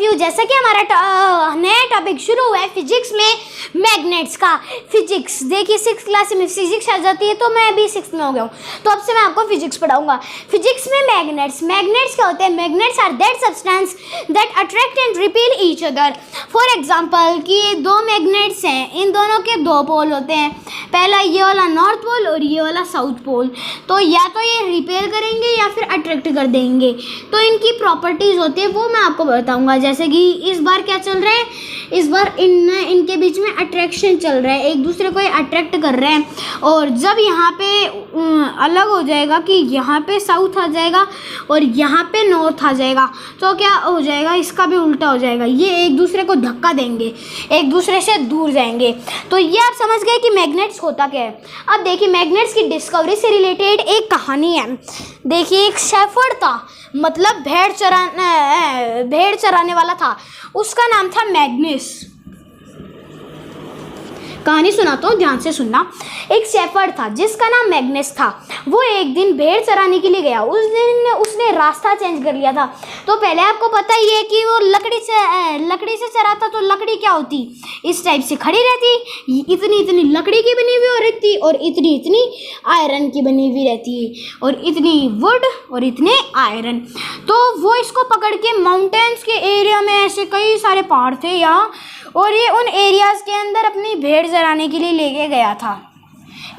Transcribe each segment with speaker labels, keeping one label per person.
Speaker 1: You. जैसा कि हमारा नया टॉपिक शुरू हुआ है फिजिक्स में मैग्नेट्स का। फिजिक्स देखिए 6th क्लास में फिजिक्स आ जाती है, तो मैं अभी 6th में हो गया हूँ, तो अब से मैं आपको फिजिक्स पढ़ाऊंगा। फिजिक्स में मैग्नेट्स क्या होते हैं? Magnets are that substance that attract and repel each other. For example कि दो मैग्नेट्स हैं, इन दोनों के दो पोल होते हैं, पहला ये वाला नॉर्थ पोल और ये वाला साउथ पोल। तो या तो ये रिपेल करेंगे या फिर अट्रैक्ट कर देंगे। तो इनकी प्रॉपर्टीज़ होती है वो मैं आपको बताऊंगा। जैसे कि इस बार क्या चल रहा है, इस बार इनके बीच में अट्रैक्शन चल रहा है, एक दूसरे को अट्रैक्ट कर रहे हैं। और जब यहाँ पे अलग हो जाएगा कि यहाँ पे साउथ आ जाएगा और यहाँ पे नॉर्थ आ जाएगा, तो क्या हो जाएगा, इसका भी उल्टा हो जाएगा, ये एक दूसरे को धक्का देंगे, एक दूसरे से दूर जाएंगे। तो ये आप समझ गए कि मैग्नेट्स होता क्या है। अब देखिए मैग्नेट्स की डिस्कवरी से रिलेटेड एक कहानी है। देखिए एक शेफर्ड था, मतलब भेड़ चराने वाला था, उसका नाम था मैग्नस। कहानी सुनाता हूँ, ध्यान से सुनना। एक शेफर्ड था जिसका नाम मैग्नस था। वो एक दिन भेड़ चराने के लिए गया। उस दिन उसने रास्ता चेंज कर लिया था। तो पहले आपको पता ही है कि वो लकड़ी से चराता, तो लकड़ी क्या होती, इस टाइप से खड़ी रहती, इतनी लकड़ी की बनी हुई रहती और इतनी आयरन की बनी हुई रहती, और इतनी वुड और इतने आयरन। तो वो इसको पकड़ के माउंटेन्स के एरिया में, ऐसे कई सारे पहाड़ थे यहाँ, और ये उन एरियाज़ के अंदर अपनी भेड़ चराने के लिए लेके गया था।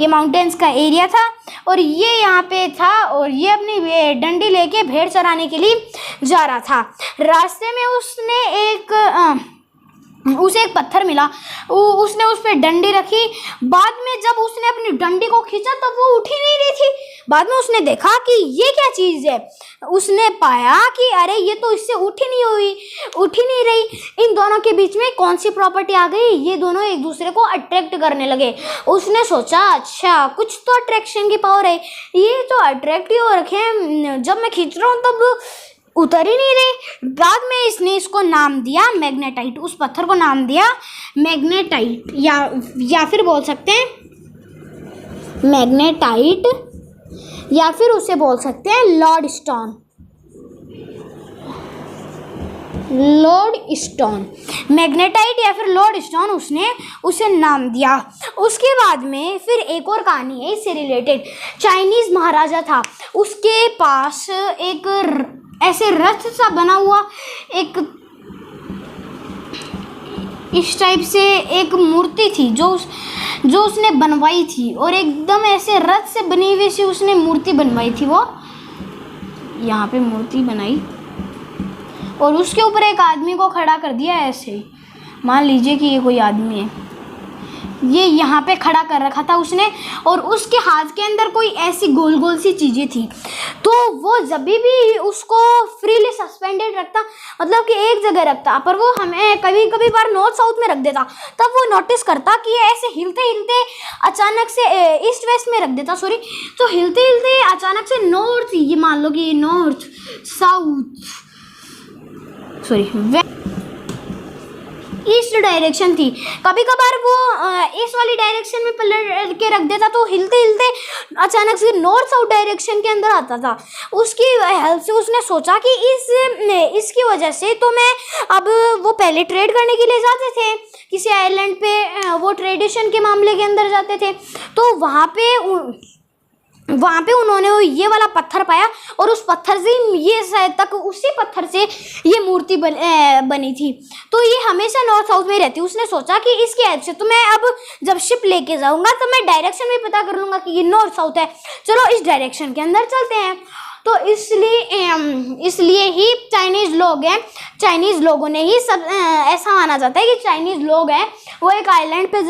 Speaker 1: ये माउंटेन्स का एरिया था और ये यहाँ पे था, और ये अपनी डंडी लेके भेड़ चराने के लिए जा रहा था। रास्ते में उसे एक पत्थर मिला, उसने उस पर डंडी रखी। बाद में जब उसने अपनी डंडी को खींचा तब वो उठ ही नहीं रही थी। बाद में उसने देखा कि ये क्या चीज़ है। उसने पाया कि अरे ये तो इससे उठ ही नहीं रही। इन दोनों के बीच में कौन सी प्रॉपर्टी आ गई, ये दोनों एक दूसरे को अट्रैक्ट करने लगे। उसने सोचा अच्छा कुछ तो अट्रैक्शन की पावर है, ये तो अट्रैक्ट ही हो रखे हैं, जब मैं खींच रहा हूँ तब उतर ही नहीं रही। बाद में इसने इसको नाम दिया मैग्नेटाइट, उस पत्थर को नाम दिया मैग्नेटाइट, या फिर बोल सकते हैं मैग्नेटाइट, या फिर उसे बोल सकते हैं लॉडस्टोन। मैग्नेटाइट या फिर लॉडस्टोन उसने उसे नाम दिया। उसके बाद में फिर एक और कहानी है इससे रिलेटेड। चाइनीज़ महाराजा था, उसके पास एक ऐसे रथ सा बना हुआ, एक इस टाइप से एक मूर्ति थी जो उसने बनवाई थी, और एकदम ऐसे रथ से बनी हुई सी उसने मूर्ति बनवाई थी। वो यहाँ पे मूर्ति बनाई और उसके ऊपर एक आदमी को खड़ा कर दिया ऐसे। मान लीजिए कि ये कोई आदमी है, ये यहाँ पे खड़ा कर रखा था उसने, और उसके हाथ के अंदर कोई ऐसी गोल गोल सी चीज़ें थी। तो वो जब भी उसको फ्रीली सस्पेंडेड रखता, मतलब कि एक जगह रखता, पर वो हमें कभी कभी बार नॉर्थ साउथ में रख देता, तब वो नोटिस करता कि ये ऐसे हिलते हिलते अचानक से ईस्ट वेस्ट में रख देता, तो हिलते हिलते अचानक से नॉर्थ, ये मान लो कि ये नॉर्थ साउथ ईस्ट डायरेक्शन थी। कभी कभार वो इस वाली डायरेक्शन में पलट के रख देता, तो हिलते हिलते अचानक से नॉर्थ साउथ डायरेक्शन के अंदर आता था। उसकी हेल्प से उसने सोचा कि इसकी वजह से तो मैं अब, वो पहले ट्रेड करने के लिए जाते थे किसी आइलैंड पे, वो ट्रेडिशन के मामले के अंदर जाते थे, तो वहाँ पे उन्होंने ये वाला पत्थर पाया, और उस पत्थर से ये शायद तक उसी पत्थर से ये मूर्ति बनी थी। तो ये हमेशा नॉर्थ साउथ में रहती। उसने सोचा कि इसकी हेल्प से तो मैं अब जब शिप लेके जाऊंगा तो मैं डायरेक्शन भी पता कर लूँगा कि ये नॉर्थ साउथ है, चलो इस डायरेक्शन के अंदर चलते हैं। तो इसलिए ही चाइनीज़ लोगों ने ही सब ऐसा माना जाता है कि चाइनीज़ लोग हैं, वो एक आइलैंड पे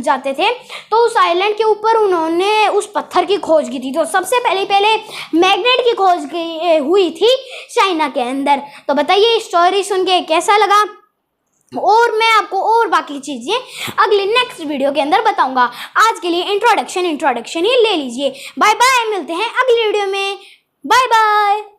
Speaker 1: जाते थे, तो उस आइलैंड के ऊपर उन्होंने उस पत्थर की खोज की थी। तो सबसे पहले मैग्नेट की खोज हुई थी चाइना के अंदर। तो बताइए स्टोरी सुन के कैसा लगा, और मैं आपको और बाकी चीज़ें अगले नेक्स्ट वीडियो के अंदर बताऊंगा। आज के लिए इंट्रोडक्शन ही ले लीजिए। बाय बाय, मिलते हैं अगली वीडियो में। Bye bye.